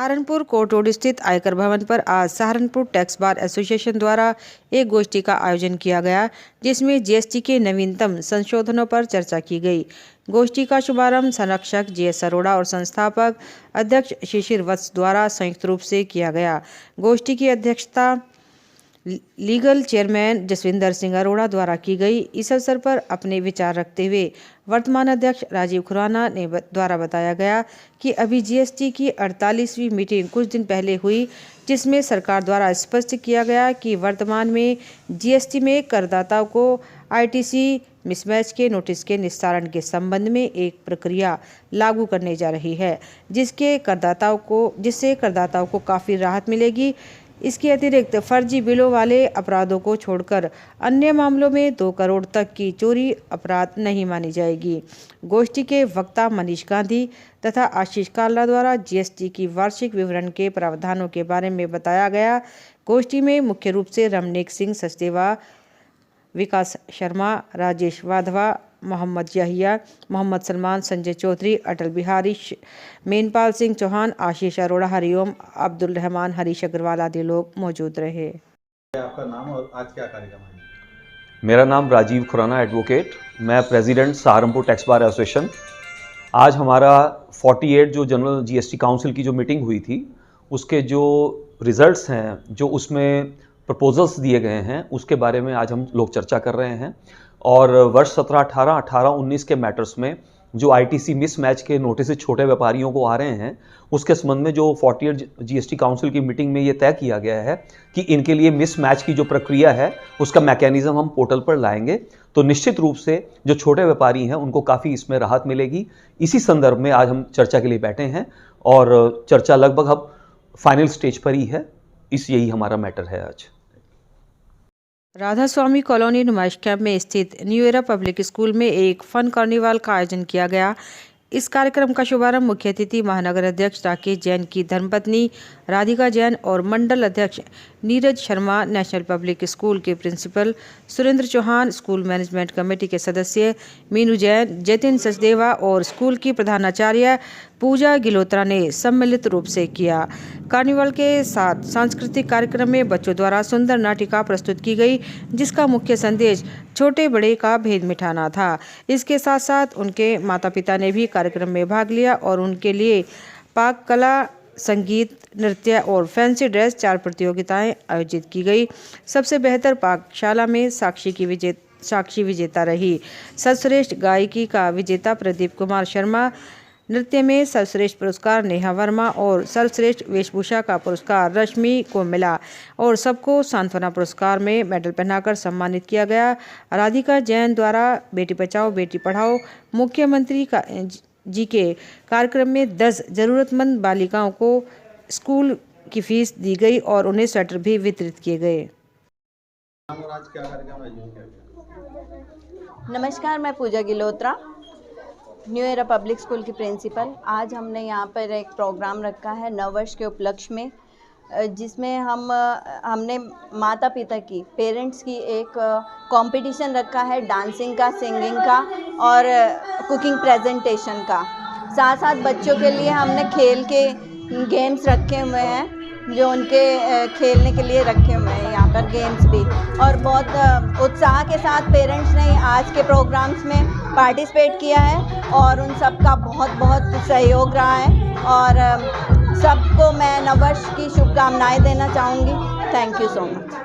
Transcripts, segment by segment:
Saharanpur court road स्थित आयकर भवन पर आज सहारनपुर टैक्स बार एसोसिएशन द्वारा एक गोष्ठी का आयोजन किया गया, जिसमें जीएसटी के नवीनतम संशोधनों पर चर्चा की गई। गोष्ठी का शुभारंभ संरक्षक जीएस अरोड़ा और संस्थापक अध्यक्ष शिशिर वत्स द्वारा संयुक्त रूप से किया गया। गोष्ठी की अध्यक्षता लीगल चेयरमैन जसविंदर सिंह अरोड़ा द्वारा की गई। इस अवसर पर अपने विचार रखते हुए वर्तमान अध्यक्ष राजीव खुराना ने द्वारा बताया गया कि अभी जीएसटी की 48वीं मीटिंग कुछ दिन पहले हुई, जिसमें सरकार द्वारा स्पष्ट किया गया कि वर्तमान में जीएसटी में करदाताओं को आईटीसी मिसमैच के नोटिस के निस्तारण के संबंध में एक प्रक्रिया लागू करने जा रही है, जिससे करदाताओं को काफ़ी राहत मिलेगी। इसके अतिरिक्त फर्जी बिलों वाले अपराधों को छोड़कर अन्य मामलों में 2 करोड़ तक की चोरी अपराध नहीं मानी जाएगी। गोष्ठी के वक्ता मनीष गांधी तथा आशीष काल्ला द्वारा जीएसटी की वार्षिक विवरण के प्रावधानों के बारे में बताया गया। गोष्ठी में मुख्य रूप से रमनेक सिंह सचदेवा, विकास शर्मा, राजेश वाधवा, मोहम्मद याहिया, मोहम्मद सलमान, संजय चौधरी, अटल बिहारी, मेनपाल सिंह चौहान, आशीष अरोड़ा, हरिओम, अब्दुल रहमान, हरीश अग्रवाल आदि लोग मौजूद रहे। आपका नाम और आज क्या कार्यक्रम है? मेरा नाम राजीव खुराना एडवोकेट, मैं president Saharanpur tax bar association. आज हमारा 48 जो जनरल जीएसटी काउंसिल की जो मीटिंग हुई थी, उसके जो रिजल्ट्स हैं, जो उसमें प्रपोजल्स दिए गए हैं, उसके बारे में आज हम लोग चर्चा कर रहे हैं। और वर्ष 17-18, 18-19 के मैटर्स में जो आईटीसी मिसमैच के नोटिस छोटे व्यापारियों को आ रहे हैं, उसके संबंध में जो 48 जीएसटी काउंसिल की मीटिंग में ये तय किया गया है कि इनके लिए मिसमैच की जो प्रक्रिया है, उसका मैकेनिज्म हम पोर्टल पर लाएंगे, तो निश्चित रूप से जो छोटे व्यापारी हैं उनको काफ़ी इसमें राहत मिलेगी। इसी संदर्भ में आज हम चर्चा के लिए बैठे हैं और चर्चा लगभग अब फाइनल स्टेज पर ही है। यही हमारा मैटर है आज। राधा स्वामी कॉलोनी नुमाइश कैंप में स्थित न्यू एरा पब्लिक स्कूल में एक फन कार्निवाल का आयोजन किया गया। इस कार्यक्रम का शुभारंभ मुख्य अतिथि महानगर अध्यक्ष राकेश जैन की धर्मपत्नी राधिका जैन और मंडल अध्यक्ष Neeraj Sharma, national public school के principal Surendra Chauhan, school management committee के सदस्य मीनू जैन, जतिन सचदेवा और स्कूल की प्रधानाचार्य पूजा गिलोत्रा ने सम्मिलित रूप से किया। कार्निवल के साथ सांस्कृतिक कार्यक्रम में बच्चों द्वारा सुंदर नाटिका प्रस्तुत की गई, जिसका मुख्य संदेश छोटे बड़े का भेद मिटाना था। इसके साथ साथ उनके माता पिता ने भी कार्यक्रम में भाग लिया और उनके लिए पाक कला, संगीत, नृत्य और फैंसी ड्रेस 4 प्रतियोगिताएं आयोजित की गई। सबसे बेहतर पाकशाला में साक्षी विजेता रही। सर्वश्रेष्ठ गायकी का विजेता प्रदीप कुमार शर्मा, नृत्य में सर्वश्रेष्ठ पुरस्कार नेहा वर्मा और सर्वश्रेष्ठ वेशभूषा का पुरस्कार रश्मि को मिला और सबको सांत्वना पुरस्कार में मेडल पहनाकर सम्मानित किया गया। राधिका जैन द्वारा बेटी बचाओ बेटी पढ़ाओ मुख्यमंत्री जी के कार्यक्रम में 10 जरूरतमंद बालिकाओं को स्कूल की फीस दी गई और उन्हें स्वेटर भी वितरित किए गए। आज क्या कार्यक्रम है? नमस्कार, मैं पूजा गिलोत्रा, न्यू एरा पब्लिक स्कूल की प्रिंसिपल। आज हमने यहाँ पर एक प्रोग्राम रखा है नववर्ष के उपलक्ष्य में, जिसमें हमने माता पिता की, पेरेंट्स की एक कंपटीशन रखा है, डांसिंग का, सिंगिंग का और कुकिंग प्रेजेंटेशन का। साथ साथ बच्चों के लिए हमने खेल के गेम्स रखे हुए हैं, जो उनके खेलने के लिए रखे हुए हैं यहाँ पर गेम्स भी। और बहुत उत्साह के साथ पेरेंट्स ने आज के प्रोग्राम्स में पार्टिसिपेट किया है और उन सब का बहुत बहुत सहयोग रहा है और सबको मैं नववर्ष की शुभकामनाएं देना चाहूँगी। Thank you so much.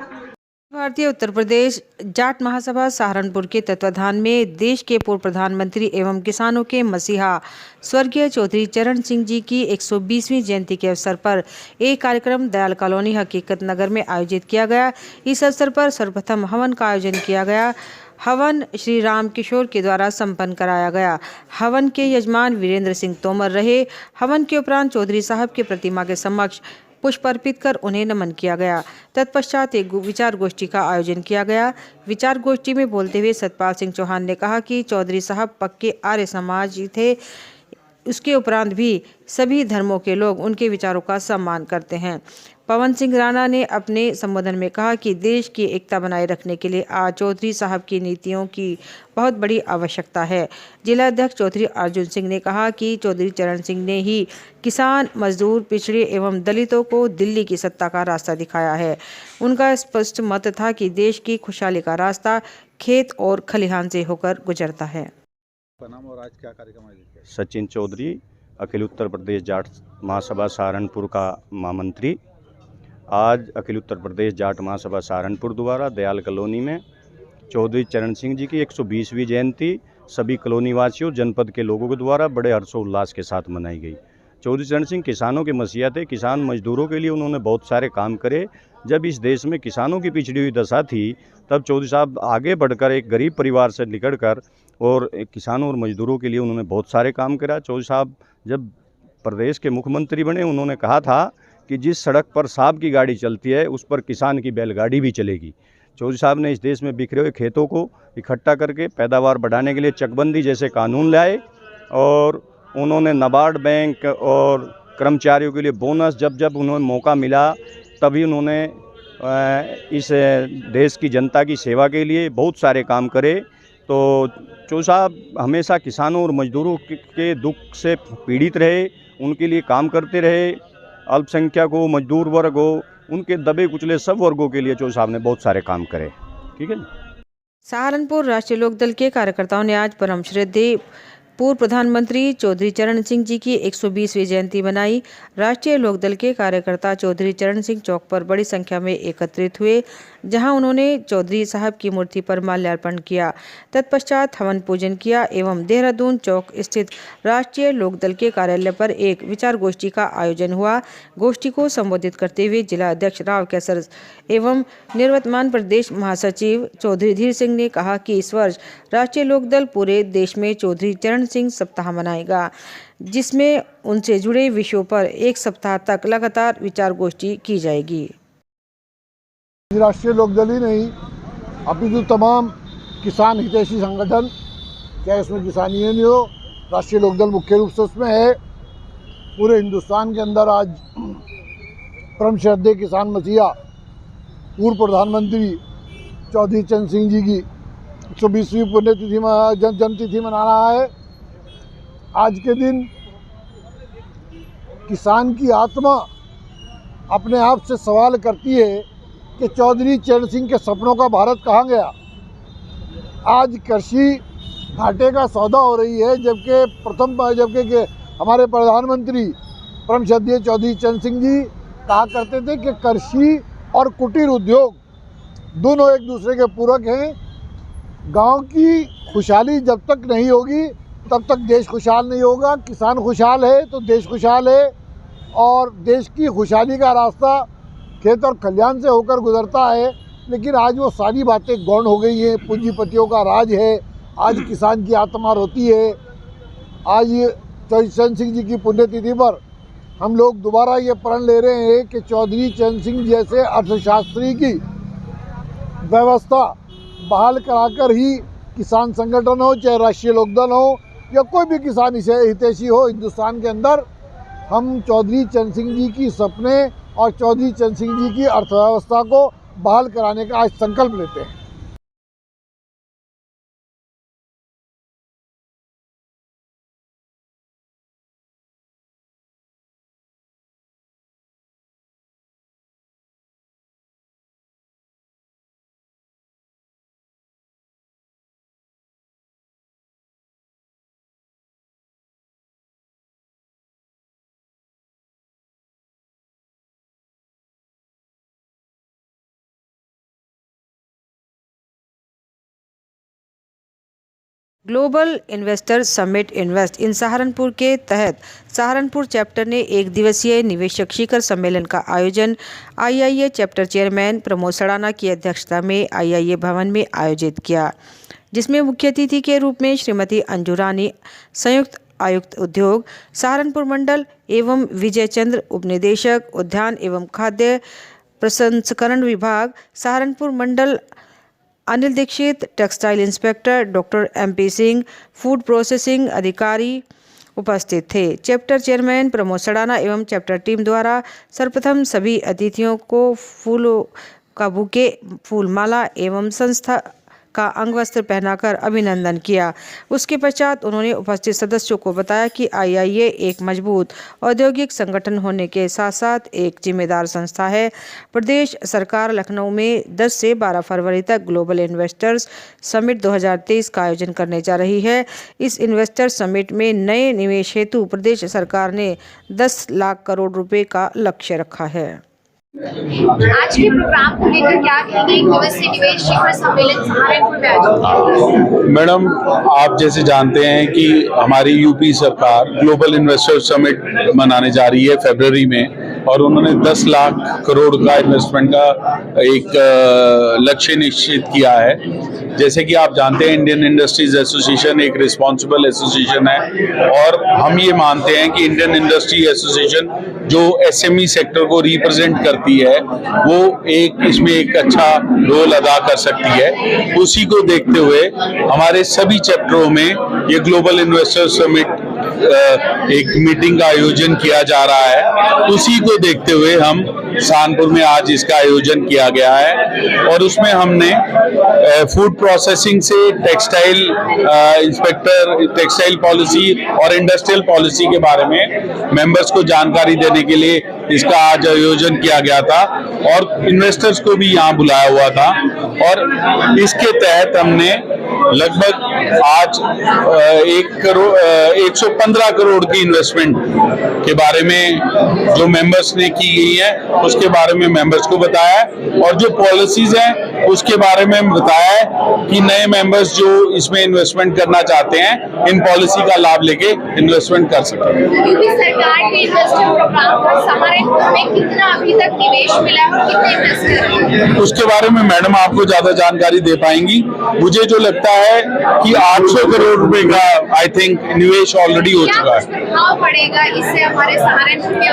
भारतीय उत्तर प्रदेश जाट महासभा सहारनपुर के तत्वाधान में देश के पूर्व प्रधानमंत्री एवं किसानों के मसीहा स्वर्गीय चौधरी चरण सिंह जी की 120वीं जयंती के अवसर पर एक कार्यक्रम दयाल कॉलोनी हकीकत नगर में आयोजित किया गया। इस अवसर पर सर्वप्रथम हवन का आयोजन किया गया। हवन श्री राम किशोर के द्वारा संपन्न कराया गया। हवन के यजमान वीरेंद्र सिंह तोमर रहे। हवन के उपरांत चौधरी साहब की प्रतिमा के समक्ष पुष्प अर्पित कर उन्हें नमन किया गया। तत्पश्चात एक विचार गोष्ठी का आयोजन किया गया। विचार गोष्ठी में बोलते हुए सतपाल सिंह चौहान ने कहा कि चौधरी साहब पक्के आर्य समाज थे। उसके उपरांत भी सभी धर्मों के लोग उनके विचारों का सम्मान करते हैं। पवन सिंह राणा ने अपने संबोधन में कहा कि देश की एकता बनाए रखने के लिए आज चौधरी साहब की नीतियों की बहुत बड़ी आवश्यकता है। जिला अध्यक्ष चौधरी अर्जुन सिंह ने कहा कि चौधरी चरण सिंह ने ही किसान, मजदूर, पिछड़े एवं दलितों को दिल्ली की सत्ता का रास्ता दिखाया है। उनका स्पष्ट मत था कि देश की खुशहाली का रास्ता खेत और खलिहान से होकर गुजरता है। आपका नाम और आज क्या कार्यक्रम आयोजित किया? सचिन चौधरी, अखिल उत्तर प्रदेश जाट महासभा सहारनपुर का महामंत्री। आज अखिल उत्तर प्रदेश जाट महासभा सहारनपुर द्वारा दयाल कॉलोनी में चौधरी चरण सिंह जी की 120वीं जयंती सभी कॉलोनी वासियों, जनपद के लोगों के द्वारा बड़े हर्षोल्लास के साथ मनाई गई। चौधरी चरण सिंह किसानों के मसीहा थे। किसान मजदूरों के लिए उन्होंने बहुत सारे काम करे। जब इस देश में किसानों की पिछड़ी हुई दशा थी, तब चौधरी साहब आगे बढ़कर एक गरीब परिवार से निकलकर और किसानों और मजदूरों के लिए उन्होंने बहुत सारे काम करा। चौधरी साहब जब प्रदेश के मुख्यमंत्री बने, उन्होंने कहा था कि जिस सड़क पर सांप की गाड़ी चलती है उस पर किसान की बैलगाड़ी भी चलेगी। चौधरी साहब ने इस देश में बिखरे हुए खेतों को इकट्ठा करके पैदावार बढ़ाने के लिए चकबंदी जैसे कानून लाए और उन्होंने नाबार्ड बैंक और कर्मचारियों के लिए बोनस जब जब उन्हें मौका मिला तभी उन्होंने इस देश की जनता की सेवा के लिए बहुत सारे काम करे। तो चौधरी साहब हमेशा किसानों और मजदूरों के दुख से पीड़ित रहे, उनके लिए काम करते रहे। अल्पसंख्यक हो, मजदूर वर्ग हो, उनके दबे कुचले सब वर्गों के लिए चौधरी साहब ने बहुत सारे काम करे। ठीक है। सहारनपुर राष्ट्रीय लोकदल के कार्यकर्ताओं ने आज परम श्रद्धेय पूर्व प्रधानमंत्री चौधरी चरण सिंह जी की 120वीं जयंती मनाई। राष्ट्रीय लोकदल के कार्यकर्ता चौधरी चरण सिंह चौक पर बड़ी संख्या में एकत्रित हुए, जहां उन्होंने चौधरी साहब की मूर्ति पर माल्यार्पण किया। तत्पश्चात हवन पूजन किया एवं देहरादून चौक स्थित राष्ट्रीय लोकदल के कार्यालय पर एक विचार गोष्ठी का आयोजन हुआ। गोष्ठी को संबोधित करते हुए जिला अध्यक्ष राव कैसर एवं निवर्तमान प्रदेश महासचिव चौधरी धीर सिंह ने कहा कि इस वर्ष राष्ट्रीय लोकदल पूरे देश में चौधरी चरण सिंह सप्ताह मनाएगा, जिसमें उनसे जुड़े विषयों पर एक सप्ताह तक लगातार विचार गोष्ठी की जाएगी। राष्ट्रीय लोकदल ही नहीं अपितु तमाम किसान हितैषी संगठन, चाहे उसमें किसान यूनियन हो, राष्ट्रीय लोकदल मुख्य रूप से उसमें है। पूरे हिंदुस्तान के अंदर आज परम श्रद्धेय किसान मसीहा पूर्व प्रधानमंत्री चौधरी चरण सिंह जी की 120वीं पुण्यतिथि जन्मतिथि मना रहा है। आज के दिन किसान की आत्मा अपने आप से सवाल करती है कि चौधरी चरण सिंह के सपनों का भारत कहाँ गया। आज कृषि घाटे का सौदा हो रही है, जबकि हमारे प्रधानमंत्री परम श्रद्धेय चौधरी चरण सिंह जी कहा करते थे कि कृषि और कुटीर उद्योग दोनों एक दूसरे के पूरक हैं। गांव की खुशहाली जब तक नहीं होगी तब तक देश खुशहाल नहीं होगा। किसान खुशहाल है तो देश खुशहाल है, और देश की खुशहाली का रास्ता खेत और खलिहान से होकर गुजरता है। लेकिन आज वो सारी बातें गौण हो गई हैं, पूंजीपतियों का राज है। आज किसान की आत्मा रोती है। आज चौधरी चरण सिंह जी की पुण्यतिथि पर हम लोग दोबारा ये प्रण ले रहे हैं कि चौधरी चरण सिंह जैसे अर्थशास्त्री की व्यवस्था बहाल कराकर ही किसान संगठन हो, चाहे राष्ट्रीय लोकदल हो या कोई भी किसान हितैषी हो, हिंदुस्तान के अंदर हम चौधरी चरण सिंह जी की सपने और चौधरी चरण सिंह जी की अर्थव्यवस्था को बहाल कराने का आज संकल्प लेते हैं। Global investor summit invest in Saharanpur के तहत सहारनपुर चैप्टर ने एक दिवसीय निवेशक शिखर सम्मेलन का आयोजन IIA chapter chairman Pramod Sadana की अध्यक्षता में आईआईए भवन में आयोजित किया, जिसमें मुख्य अतिथि के रूप में श्रीमती अंजू रानी, संयुक्त आयुक्त उद्योग सहारनपुर मंडल एवं विजय चंद्र, उपनिदेशक उद्यान एवं खाद्य प्रसंस्करण विभाग सहारनपुर मंडल, Anil Dikshit, textile inspector doctor MP Singh, food processing अधिकारी उपस्थित थे। चैप्टर चेयरमैन प्रमोद सड़ाना एवं चैप्टर टीम द्वारा सर्वप्रथम सभी अतिथियों को फूलों का बुके, फूलमाला एवं संस्था का अंगवस्त्र पहनाकर अभिनंदन किया। उसके पश्चात उन्होंने उपस्थित सदस्यों को बताया कि IIA एक मजबूत औद्योगिक संगठन होने के साथ साथ एक जिम्मेदार संस्था है। प्रदेश सरकार लखनऊ में 10 से 12 फरवरी तक ग्लोबल इन्वेस्टर्स समिट 2023 का आयोजन करने जा रही है। इस इन्वेस्टर्स समिट में नए निवेश हेतु प्रदेश सरकार ने 10 लाख करोड़ रुपए का लक्ष्य रखा है। आज के प्रोग्राम को लेकर क्या कहेंगे? एक दिवसीय निवेश शिखर सम्मेलन सहारनपुर में आयोजित। मैडम, आप जैसे जानते हैं कि हमारी यूपी सरकार ग्लोबल इन्वेस्टर समिट मनाने जा रही है फरवरी में, और उन्होंने 10 लाख करोड़ का इन्वेस्टमेंट का एक लक्ष्य निश्चित किया है। जैसे कि आप जानते हैं, इंडियन इंडस्ट्रीज एसोसिएशन एक रिस्पॉन्सिबल एसोसिएशन है, और हम ये मानते हैं कि इंडियन इंडस्ट्री एसोसिएशन जो SME सेक्टर को रिप्रेजेंट करती है, वो इसमें एक अच्छा रोल अदा कर सकती है। उसी को देखते हुए हमारे सभी चैप्टरों में ये ग्लोबल इन्वेस्टर समिट एक मीटिंग का आयोजन किया जा रहा है। उसी को देखते हुए हम सहारनपुर में आज इसका आयोजन किया गया है, और उसमें हमने फूड प्रोसेसिंग से टेक्सटाइल इंस्पेक्टर, टेक्सटाइल पॉलिसी और इंडस्ट्रियल पॉलिसी के बारे में मेंबर्स को जानकारी देने के लिए इसका आज आयोजन किया गया था, और इन्वेस्टर्स को भी यहाँ बुलाया हुआ था। और इसके तहत हमने लगभग आज 115 करोड़ की इन्वेस्टमेंट के बारे में जो मेंबर्स ने की गई है उसके बारे में मेंबर्स को बताया है, और जो पॉलिसीज हैं उसके बारे में बताया है कि नए मेंबर्स जो इसमें इन्वेस्टमेंट करना चाहते हैं इन पॉलिसी का लाभ लेके इन्वेस्टमेंट कर सकें। यूपी सरकार के इन्वेस्टर प्रोग्राम पर सहारनपुर में कितना अभी तक निवेश मिला है, कितने इन्वेस्टर? उसके बारे में मैडम आपको ज्यादा जानकारी दे पाएंगी। मुझे जो लगता है कि 800 करोड़ रुपए का आई थिंक निवेश ऑलरेडी हो चुका है। प्रभाव पड़ेगा इससे हमारे सहारनपुर में?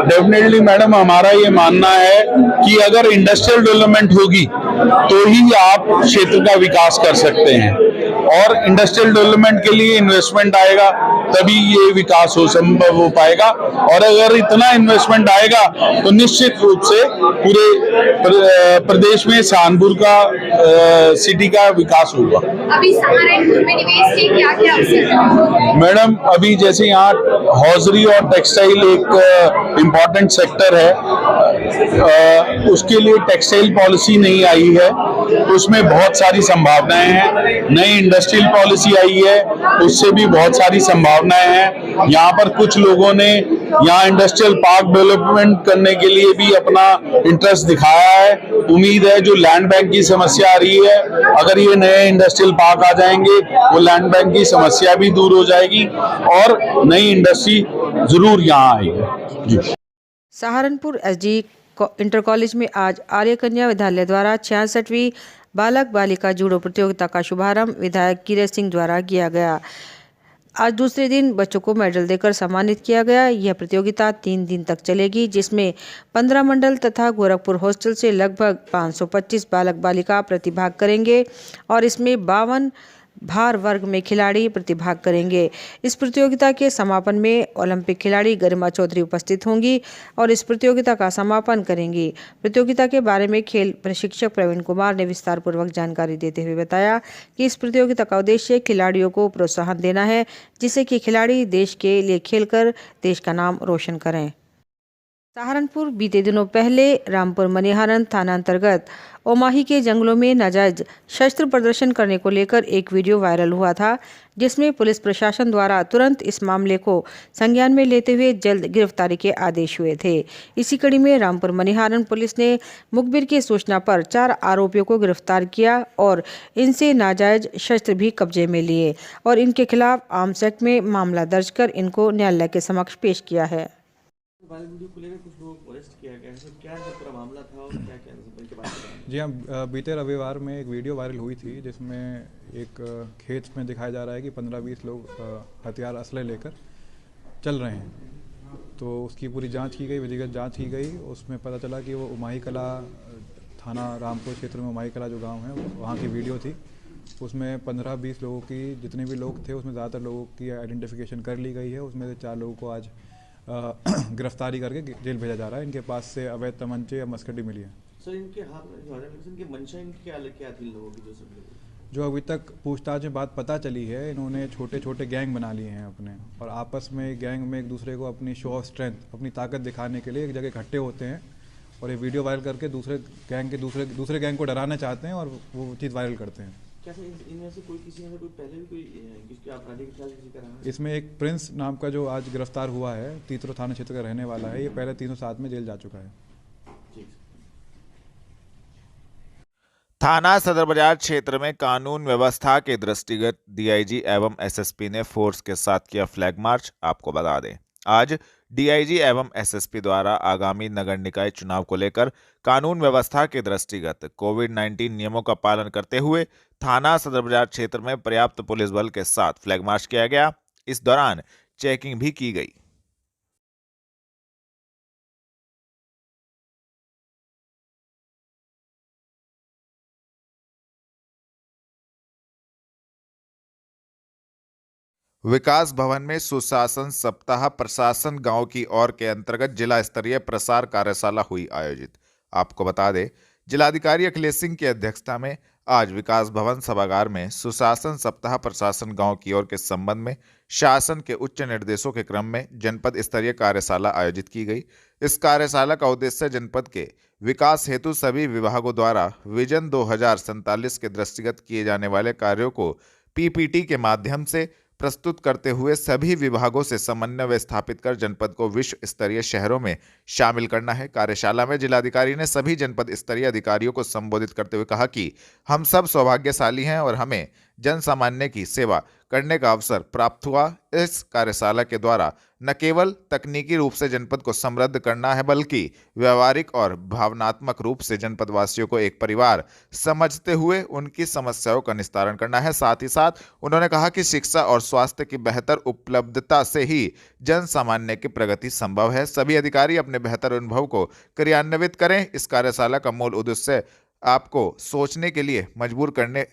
डेफिनेटली मैडम, हमारा ये मानना है कि अगर इंडस्ट्रियल डेवलपमेंट होगी तो ही आप क्षेत्र का विकास कर सकते हैं, और इंडस्ट्रियल डेवलपमेंट के लिए इन्वेस्टमेंट आएगा तभी ये विकास संभव हो पाएगा। और अगर इतना इन्वेस्टमेंट आएगा तो निश्चित रूप से पूरे प्रदेश में सहारनपुर का सिटी का विकास होगा। अभी सहारनपुर में निवेश के क्या-क्या अवसर हैं? मैडम, अभी जैसे यहाँ हॉजरी और टेक्सटाइल एक इम्पॉर्टेंट सेक्टर है, उसके लिए टेक्सटाइल पॉलिसी नहीं आई है, उसमें बहुत सारी संभावनाएं हैं। नई इंडस्ट्रियल पॉलिसी आई है, उससे भी बहुत सारी संभावनाएं हैं। यहाँ पर कुछ लोगों ने यहाँ इंडस्ट्रियल पार्क डेवलपमेंट करने के लिए भी अपना इंटरेस्ट दिखाया है। उम्मीद है जो लैंड बैंक की समस्या आ रही है, अगर ये नए इंडस्ट्रियल पार्क आ जाएंगे वो लैंड बैंक की समस्या भी दूर हो जाएगी और नई इंडस्ट्री जरूर यहाँ आएगी। जी। सहारनपुर SD इंटर कॉलेज में आज आर्य कन्या विद्यालय द्वारा 66वीं बालक बालिका जूडो प्रतियोगिता का शुभारंभ विधायक कीरत सिंह द्वारा किया गया। आज दूसरे दिन बच्चों को मेडल देकर सम्मानित किया गया। यह प्रतियोगिता 3 दिन तक चलेगी, जिसमें 15 मंडल तथा गोरखपुर हॉस्टल से लगभग 525 बालक बालिका प्रतिभाग करेंगे और इसमें 52 भार वर्ग में खिलाड़ी प्रतिभाग करेंगे। इस प्रतियोगिता के समापन में ओलंपिक खिलाड़ी गरिमा चौधरी उपस्थित होंगी और इस प्रतियोगिता का समापन करेंगी। प्रतियोगिता के बारे में खेल प्रशिक्षक प्रवीण कुमार ने विस्तार पूर्वक जानकारी देते हुए बताया कि इस प्रतियोगिता का उद्देश्य खिलाड़ियों को प्रोत्साहन देना है, जिससे कि खिलाड़ी देश के लिए खेलकर देश का नाम रोशन करें। सहारनपुर बीते दिनों पहले रामपुर मनिहारन थाना अंतर्गत ओमाही के जंगलों में नाजायज शस्त्र प्रदर्शन करने को लेकर एक वीडियो वायरल हुआ था, जिसमें पुलिस प्रशासन द्वारा तुरंत इस मामले को संज्ञान में लेते हुए जल्द गिरफ्तारी के आदेश हुए थे। इसी कड़ी में रामपुर मनिहारन पुलिस ने मुखबिर की सूचना पर 4 आरोपियों को गिरफ्तार किया और इनसे नाजायज शस्त्र भी कब्जे में लिए और इनके खिलाफ आर्म्स एक्ट में मामला दर्ज कर इनको न्यायालय के समक्ष पेश किया है। वीडियो को लेकर कुछ लोग अरेस्ट किया गया है, तो क्या है पूरा मामला था और क्या क्या इनके बारे में? जी हाँ, बीते रविवार में एक वीडियो वायरल हुई थी जिसमें एक खेत में दिखाया जा रहा है कि 15-20 लोग हथियार असले लेकर चल रहे हैं। तो उसकी पूरी जांच की गई, विधिगत जांच की गई। उसमें पता चला कि वो उमाही कला थाना रामपुर क्षेत्र में उमाही कला जो गांव है वहाँ की वीडियो थी उसमें 15-20 लोगों की, जितने भी लोग थे उसमें ज़्यादातर लोगों की आइडेंटिफिकेशन कर ली गई है। उसमें से 4 लोगों को आज गिरफ्तारी करके जेल भेजा जा रहा है। इनके पास से अवैध तमंचे या मस्कटी मिली है। सर इनके हाथ में जो है इनकी मंशा इनकी क्या थी लोगों की जो सब लोग? जो अभी तक पूछताछ में बात पता चली है, इन्होंने छोटे छोटे गैंग बना लिए हैं अपने, और आपस में गैंग में एक दूसरे को अपनी शो ऑफ स्ट्रेंथ, अपनी ताकत दिखाने के लिए एक जगह इकट्ठे होते हैं और ये वीडियो वायरल करके दूसरे गैंग को डराना चाहते हैं और वो चीज़ वायरल करते हैं। क्या इनमें से कोई किसी ने कोई पहले भी कोई किसके आपराधिक इतिहास किसी का रहा है? इसमें एक प्रिंस नाम का जो आज गिरफ्तार हुआ है, तीतरो थाना क्षेत्र का रहने वाला है। ये पहले 307 में जेल जा चुका है। थाना सदर बाजार क्षेत्र में कानून व्यवस्था के दृष्टिगत डीआईजी एवं एसएसपी ने फोर्स के साथ किया फ्लैग मार्च। आपको बता दें, आज डीआईजी एवं एसएसपी द्वारा आगामी नगर निकाय चुनाव को लेकर कानून व्यवस्था के दृष्टिगत कोविड-19 नियमों का पालन करते हुए थाना सदर बाजार क्षेत्र में पर्याप्त पुलिस बल के साथ फ्लैग मार्च किया गया। इस दौरान चेकिंग भी की गई। विकास भवन में सुशासन सप्ताह प्रशासन गांव की ओर के अंतर्गत जिला स्तरीय प्रसार कार्यशाला हुई आयोजित। आपको बता दें, जिलाधिकारी अखिलेश सिंह की अध्यक्षता में आज विकास भवन सभागार में सुशासन सप्ताह प्रशासन गांव की ओर के संबंध में शासन के उच्च निर्देशों के क्रम में जनपद स्तरीय कार्यशाला आयोजित की गई। इस कार्यशाला का उद्देश्य जनपद के विकास हेतु सभी विभागों द्वारा विजन 2047 के दृष्टिगत किए जाने वाले कार्यों को पीपीटी के माध्यम से प्रस्तुत करते हुए सभी विभागों से समन्वय स्थापित कर जनपद को विश्व स्तरीय शहरों में शामिल करना है। कार्यशाला में जिलाधिकारी ने सभी जनपद स्तरीय अधिकारियों को संबोधित करते हुए कहा कि हम सब सौभाग्यशाली हैं और हमें जन सामान्य की सेवा करने का अवसर प्राप्त हुआ। इस कार्यशाला के द्वारा न केवल तकनीकी रूप से जनपद को समृद्ध करना है, बल्कि व्यवहारिक और भावनात्मक रूप से जनपद वासियों को एक परिवार समझते हुए उनकी समस्याओं का निस्तारण करना है। साथ ही साथ उन्होंने कहा कि शिक्षा और स्वास्थ्य की बेहतर उपलब्धता से ही जन सामान्य की प्रगति संभव है। सभी अधिकारी अपने बेहतर अनुभव को क्रियान्वित करें। इस कार्यशाला का मूल उद्देश्य आपको सोचने के लिए मजबूर करने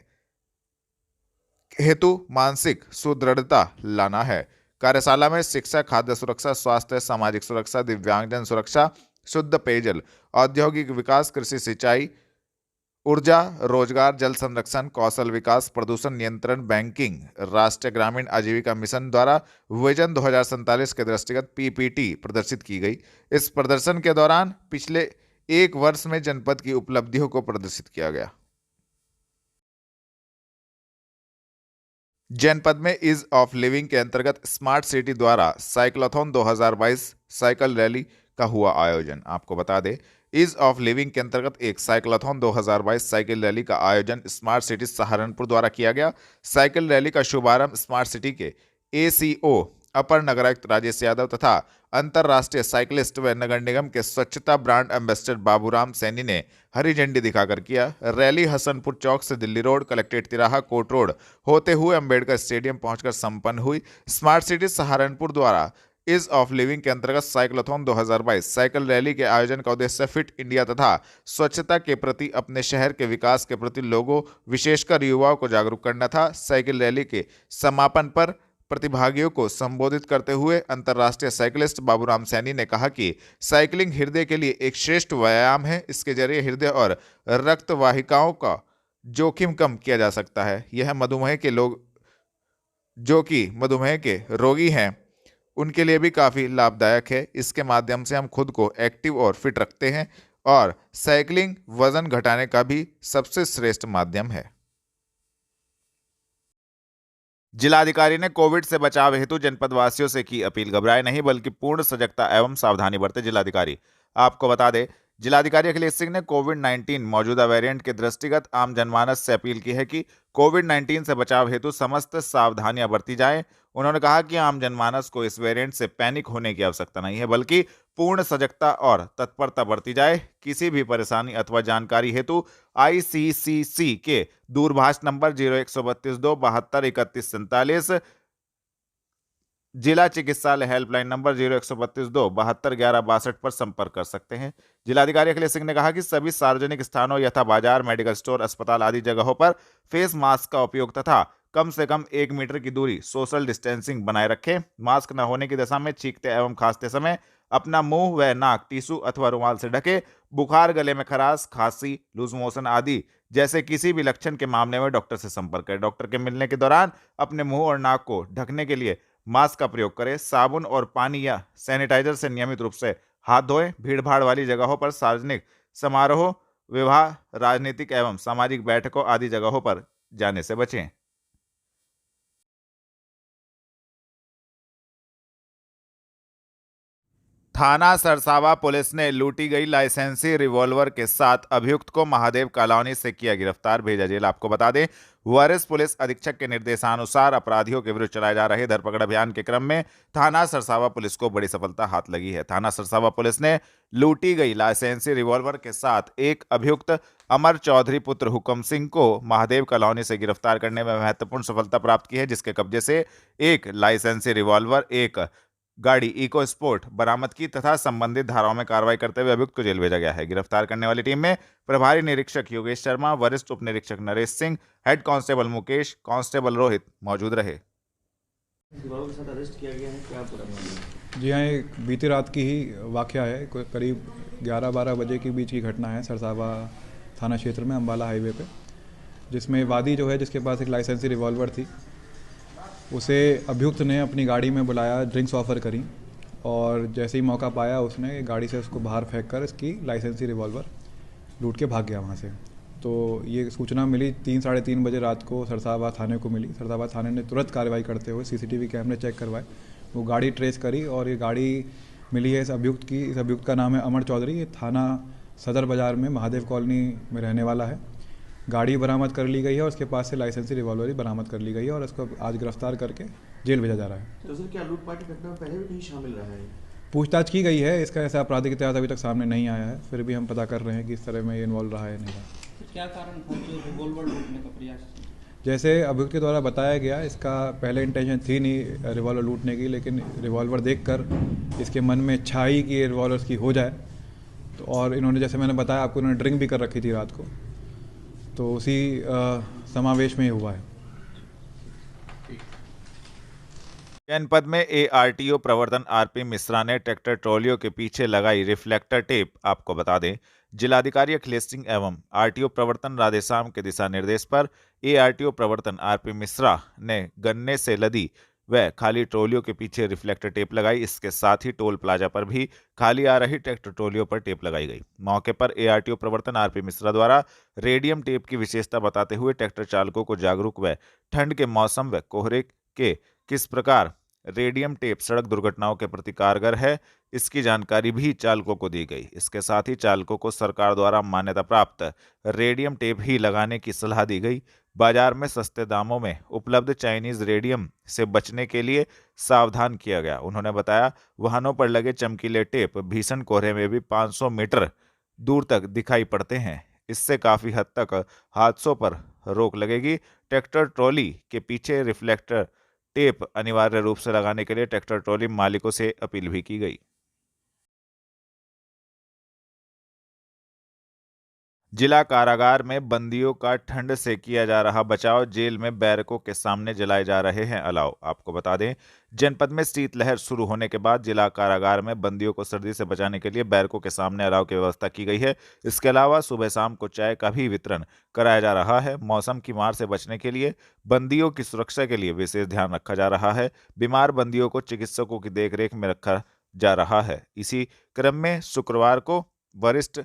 हेतु मानसिक सुदृढ़ता लाना है। कार्यशाला में शिक्षा, खाद्य सुरक्षा, स्वास्थ्य, सामाजिक सुरक्षा, दिव्यांगजन सुरक्षा, शुद्ध पेयजल, औद्योगिक विकास, कृषि सिंचाई, ऊर्जा, रोजगार, जल संरक्षण, कौशल विकास, प्रदूषण नियंत्रण, बैंकिंग, राष्ट्रीय ग्रामीण आजीविका मिशन द्वारा विजन 2047 के दृष्टिगत पीपीटी प्रदर्शित की गई। इस प्रदर्शन के दौरान पिछले 1 वर्ष में जनपद की उपलब्धियों को प्रदर्शित किया गया। जनपद में ईज ऑफ लिविंग के अंतर्गत स्मार्ट सिटी द्वारा साइक्लोथॉन 2022 साइकिल रैली का हुआ आयोजन। आपको बता दें, ईज ऑफ लिविंग के अंतर्गत एक साइक्लोथॉन 2022 साइकिल रैली का आयोजन स्मार्ट सिटी सहारनपुर द्वारा किया गया। साइकिल रैली का शुभारंभ स्मार्ट सिटी के एसीओ अपर नगरायुक्त राजेश यादव तथा अंतर्राष्ट्रीय साइकिलिस्ट व नगर निगम के स्वच्छता ब्रांड एम्बेसडर बाबूराम सैनी ने हरी झंडी दिखाकर किया। रैली हसनपुर चौक से दिल्ली रोड, कलेक्ट्रेट तिराहा, कोर्ट रोड होते हुए अंबेडकर स्टेडियम पहुंचकर संपन्न हुई। स्मार्ट सिटी सहारनपुर द्वारा ईज ऑफ लिविंग के अंतर्गत साइक्लोथॉन 2022 साइकिल रैली के आयोजन का उद्देश्य फिट इंडिया तथा स्वच्छता के प्रति अपने शहर के विकास के प्रति लोगों, विशेषकर युवाओं को जागरूक करना था। साइकिल रैली के समापन पर प्रतिभागियों को संबोधित करते हुए अंतर्राष्ट्रीय साइकिलिस्ट बाबूराम सैनी ने कहा कि साइकिलिंग हृदय के लिए एक श्रेष्ठ व्यायाम है। इसके जरिए हृदय और रक्त वाहिकाओं का जोखिम कम किया जा सकता है। यह मधुमेह के लोग जो कि मधुमेह के रोगी हैं उनके लिए भी काफ़ी लाभदायक है। इसके माध्यम से हम खुद को एक्टिव और फिट रखते हैं और साइकिलिंग वजन घटाने का भी सबसे श्रेष्ठ माध्यम है। जिलाधिकारी ने कोविड से बचाव हेतु जनपद वासियों से की अपील। घबराए नहीं बल्कि पूर्ण सजगता एवं सावधानी बरते जिलाधिकारी। आपको बता दें, जिलाधिकारी अखिलेश सिंह ने कोविड-19 मौजूदा वेरिएंट के दृष्टिगत आम जनमानस से अपील की है कि कोविड-19 से बचाव हेतु समस्त सावधानियां बरती जाएं। उन्होंने कहा कि आम जनमानस को इस वेरिएंट से पैनिक होने की आवश्यकता नहीं है, बल्कि पूर्ण सजगता और तत्परता बरती जाए। किसी भी परेशानी अथवा जानकारी हेतु ICCC के दूरभाष नंबर 0132 72 31 47 जिला चिकित्सालय हेल्पलाइन नंबर 0132 721162 पर संपर्क कर सकते हैं। जिलाधिकारी अखिलेश सिंह ने कहा कि सभी सार्वजनिक स्थानों यथा बाजार, मेडिकल स्टोर, अस्पताल आदि जगहों पर फेस मास्क का उपयोग तथा कम से कम 1 मीटर की दूरी सोशल डिस्टेंसिंग बनाए रखें। मास्क न होने की दशा में छींकते एवं खांसते समय अपना मुंह व नाक टिश्यू अथवा रुमाल से ढके। बुखार, गले में खराश, खांसी, लूज मोशन आदि जैसे किसी भी लक्षण के मामले में डॉक्टर से संपर्क करें। डॉक्टर के मिलने के दौरान अपने मुंह और नाक को ढकने के लिए मास्क का प्रयोग करें। साबुन और पानी या सैनिटाइजर से नियमित रूप से हाथ धोएं। भीड़-भाड़ वाली जगहों पर, सार्वजनिक समारोह, विवाह, राजनीतिक एवं सामाजिक बैठकों आदि जगहों पर जाने से बचें। थाना सरसावा पुलिस ने लूटी गई लाइसेंसी रिवॉल्वर के साथ अभियुक्त को महादेव कॉलोनी से किया गिरफ्तार, भेजा जेल। आपको बता दें, वरिष्ठ पुलिस अधीक्षक के निर्देशानुसार अपराधियों के विरुद्ध चलाए जा रहे धरपकड़ अभियान के क्रम में थाना सरसावा पुलिस को बड़ी सफलता हाथ लगी है। थाना सरसावा पुलिस ने लूटी गई लाइसेंसी रिवॉल्वर के साथ एक अभियुक्त अमर चौधरी पुत्र हुक्म सिंह को महादेव कॉलोनी से गिरफ्तार करने में महत्वपूर्ण सफलता प्राप्त की है, जिसके कब्जे से एक लाइसेंसी रिवॉल्वर, एक गाड़ी इको स्पोर्ट बरामद की तथा संबंधित धाराओं में कार्रवाई करते हुए अभियुक्त को जेल भेजा गया है। गिरफ्तार करने वाली टीम में प्रभारी निरीक्षक योगेश शर्मा, वरिष्ठ उप निरीक्षक Naresh Singh, head constable Mukesh, constable Rohit मौजूद रहे। युवाओं के साथ अरेस्ट किया गया है, क्या पूरा मामला? जी हाँ, एक बीती रात की ही वाकया है। करीब 11-12 बजे के बीच की घटना है सरसावा थाना क्षेत्र में, अम्बाला हाईवे पे, जिसमें वादी जो है जिसके पास एक लाइसेंसी रिवॉल्वर थी, उसे अभियुक्त ने अपनी गाड़ी में बुलाया, ड्रिंक्स ऑफर करी और जैसे ही मौका पाया उसने गाड़ी से उसको बाहर फेंक कर इसकी लाइसेंसी रिवॉल्वर लूट के भाग गया वहाँ से। तो ये सूचना मिली 3-3:30 बजे रात को सरसावा थाने को मिली। सरसावा थाने ने तुरंत कार्रवाई करते हुए सीसीटीवी कैमरे चेक करवाए, वो गाड़ी ट्रेस करी और ये गाड़ी मिली है इस अभियुक्त की। इस अभियुक्त का नाम है अमर चौधरी, ये थाना सदर बाज़ार में महादेव कॉलोनी में रहने वाला है। गाड़ी बरामद कर ली गई है और उसके पास से लाइसेंसी रिवॉल्वर भी बरामद कर ली गई है और इसको आज गिरफ्तार करके जेल भेजा जा रहा है। तो सर, क्या लूटपाट की घटना में पहले भी कहीं शामिल रहा है? पूछताछ की गई है, इसका ऐसा आपराधिक इतिहास अभी तक सामने नहीं आया है, फिर भी हम पता कर रहे हैं कि इस तरह में ये इन्वॉल्व रहा है नहीं रहा। क्या कारण था जो रिवॉल्वर लूटने का प्रयास? जैसे अभियुक्त के द्वारा बताया गया, इसका पहले इंटेंशन थी नहीं रिवॉल्वर लूटने की, लेकिन रिवॉल्वर देखकर इसके मन में इच्छा आई कि ये रिवॉल्वर की हो जाए। तो और इन्होंने, जैसे मैंने बताया आपको, इन्होंने ड्रिंक भी कर रखी थी रात को, तो उसी समावेश में हुआ है। जनपद में एआरटीओ प्रवर्तन आरपी मिश्रा ने ट्रैक्टर ट्रॉलियों के पीछे लगाई रिफ्लेक्टर टेप। आपको बता दें, जिलाधिकारी अखिलेश सिंह एवं आरटीओ प्रवर्तन राधेश्याम के दिशा निर्देश पर एआरटीओ प्रवर्तन आरपी मिश्रा ने गन्ने से लदी व खाली ट्रॉलियों के पीछे रिफ्लेक्टर टेप लगाई। इसके साथ ही टोल प्लाजा पर भी खाली आ रही ट्रैक्टर ट्रॉलियों पर टेप लगाई गई। मौके पर एआरटीओ प्रवर्तन आरपी मिश्रा द्वारा रेडियम टेप की विशेषता बताते हुए ट्रैक्टर चालकों को जागरूक व ठंड के मौसम व कोहरे के किस प्रकार रेडियम टेप सड़क दुर्घटनाओं के प्रति कारगर है, इसकी जानकारी भी चालकों को दी गई। इसके साथ ही चालकों को सरकार द्वारा मान्यता प्राप्त रेडियम टेप ही लगाने की सलाह दी गई। बाजार में सस्ते दामों में उपलब्ध चाइनीज रेडियम से बचने के लिए सावधान किया गया। उन्होंने बताया, वाहनों पर लगे चमकीले टेप भीषण कोहरे में भी 500 मीटर दूर तक दिखाई पड़ते हैं। इससे काफी हद तक हादसों पर रोक लगेगी। ट्रैक्टर ट्रॉली के पीछे रिफ्लेक्टर टेप अनिवार्य रूप से लगाने के लिए ट्रैक्टर ट्रॉली मालिकों से अपील भी की गई। जिला कारागार में बंदियों का ठंड से किया जा रहा बचाव, जेल में बैरकों के सामने जलाए जा रहे हैं अलाव। आपको बता दें, जनपद में शीतलहर शुरू होने के बाद जिला कारागार में बंदियों को सर्दी से बचाने के लिए बैरकों के सामने अलाव की व्यवस्था की गई है। इसके अलावा सुबह शाम को चाय का भी वितरण कराया जा रहा है। मौसम की मार से बचने के लिए बंदियों की सुरक्षा के लिए विशेष ध्यान रखा जा रहा है। बीमार बंदियों को चिकित्सकों की देखरेख में रखा जा रहा है। इसी क्रम में शुक्रवार को वरिष्ठ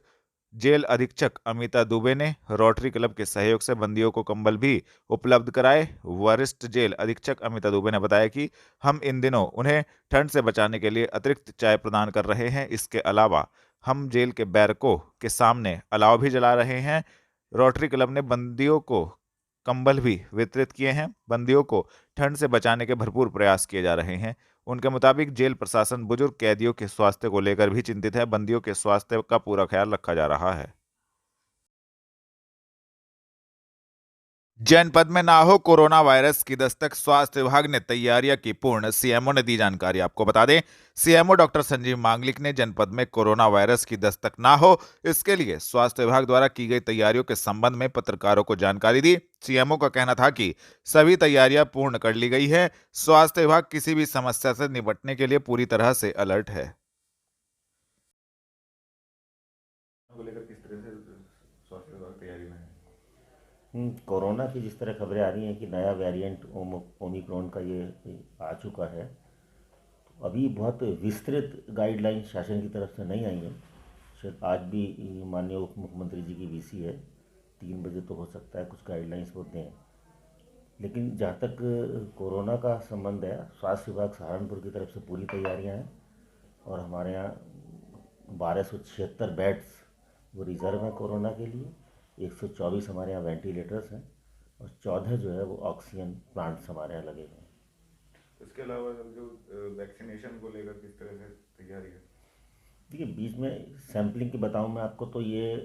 जेल अधीक्षक अमिता दुबे ने रोटरी क्लब के सहयोग से बंदियों को कंबल भी उपलब्ध कराए। वरिष्ठ जेल अधीक्षक अमिता दुबे ने बताया कि हम इन दिनों उन्हें ठंड से बचाने के लिए अतिरिक्त चाय प्रदान कर रहे हैं। इसके अलावा हम जेल के बैरकों के सामने अलाव भी जला रहे हैं। रोटरी क्लब ने बंदियों को कंबल भी वितरित किए हैं। बंदियों को ठंड से बचाने के भरपूर प्रयास किए जा रहे हैं। उनके मुताबिक जेल प्रशासन बुजुर्ग कैदियों के स्वास्थ्य को लेकर भी चिंतित है। बंदियों के स्वास्थ्य का पूरा ख्याल रखा जा रहा है। जनपद में ना हो कोरोना वायरस की दस्तक, स्वास्थ्य विभाग ने तैयारियां की पूर्ण। सीएमओ ने दी जानकारी। आपको बता दें, सीएमओ डॉक्टर संजीव मांगलिक ने जनपद में कोरोना वायरस की दस्तक ना हो, इसके लिए स्वास्थ्य विभाग द्वारा की गई तैयारियों के संबंध में पत्रकारों को जानकारी दी। सीएमओ का कहना था कि सभी तैयारियां पूर्ण कर ली गई है। स्वास्थ्य विभाग किसी भी समस्या से निपटने के लिए पूरी तरह से अलर्ट है। कोरोना की जिस तरह खबरें आ रही हैं कि नया वेरिएंट ओमिक्रॉन का ये आ चुका है, तो अभी बहुत विस्तृत गाइडलाइन शासन की तरफ से नहीं आई है। शायद आज भी माननीय उप मुख्यमंत्री जी की वीसी है, 3 बजे तो हो सकता है कुछ गाइडलाइंस होते हैं। लेकिन जहाँ तक कोरोना का संबंध है, स्वास्थ्य विभाग सहारनपुर की तरफ से पूरी तैयारियाँ हैं और हमारे यहाँ 1276 बेड्स वो रिज़र्व हैं कोरोना के लिए। 124 हमारे यहाँ वेंटिलेटर्स हैं और 14 जो है वो ऑक्सीजन प्लांट्स हमारे यहाँ लगे हुए हैं। इसके अलावा जो वैक्सीनेशन को लेकर किस तरह से तैयारी है? देखिए, बीच में सैम्पलिंग की बताऊँ मैं आपको, तो ये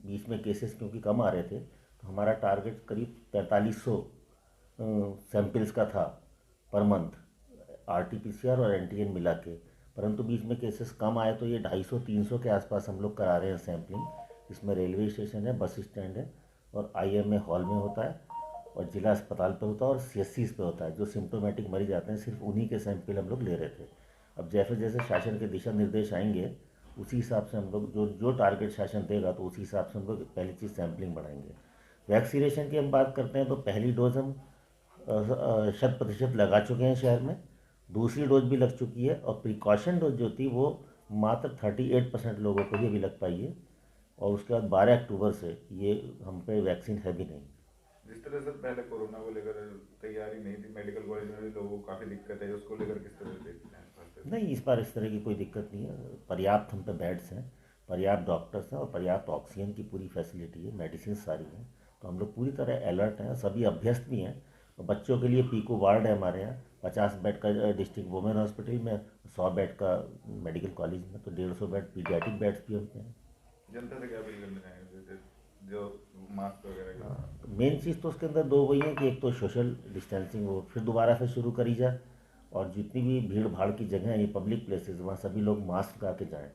बीच में केसेस क्योंकि कम आ रहे थे, तो हमारा टारगेट करीब 4300 सैम्पल्स का था पर मंथ, RT-PCR और एंटीजन मिला के। परंतु बीच में केसेस कम आए तो ये 250-300 के आसपास हम लोग करा रहे हैं सैम्पलिंग। इसमें रेलवे स्टेशन है, बस स्टैंड है और IMA हॉल में होता है और जिला अस्पताल पे होता है और CSCs पे होता है। जो सिम्टोमेटिक मरीज आते हैं सिर्फ उन्हीं के सैंपल हम लोग ले रहे थे। अब जैसे जैसे शासन के दिशा निर्देश आएंगे उसी हिसाब से हम लोग जो टारगेट शासन देगा तो उसी हिसाब से हम लोग पहली चीज़ सैम्पलिंग बढ़ाएंगे। वैक्सीनेशन की हम बात करते हैं तो पहली डोज हम 100% लगा चुके हैं शहर में, दूसरी डोज भी लग चुकी है और प्रिकॉशन डोज जो थी वो मात्र 38% लोगों को ही अभी लग पाई है और उसके बाद 12 अक्टूबर से ये हम पे वैक्सीन है भी नहीं। जिस तरह से पहले कोरोना को लेकर तैयारी नहीं थी, मेडिकल कॉलेज में भी लोगों को काफ़ी दिक्कत है, उसको लेकर किस तरह से देखते हैं? नहीं, इस बार इस तरह की कोई दिक्कत नहीं है। पर्याप्त हम पे बेड्स हैं, पर्याप्त डॉक्टर्स हैं और पर्याप्त ऑक्सीजन की पूरी फैसिलिटी है, मेडिसिन सारी हैं। तो हम लोग पूरी तरह अलर्ट हैं, सभी अभ्यस्त भी हैं। बच्चों के लिए पीको वार्ड है हमारे यहाँ, 50 बेड का डिस्ट्रिक्ट वुमेन हॉस्पिटल में, 100 बेड का मेडिकल कॉलेज में, तो 150 बेड पीडियाट्रिक बेड्स भी होते हैं। जनता से क्या अपील करना चाहेंगे जो मास्क वगैरह? मेन चीज़ तो उसके अंदर 2 वही है कि एक तो सोशल डिस्टेंसिंग वो फिर दोबारा से शुरू करी जाए और जितनी भी भीड़ भाड़ की जगह है, ये पब्लिक प्लेसेस, वहाँ सभी लोग मास्क लगा के जाएँ।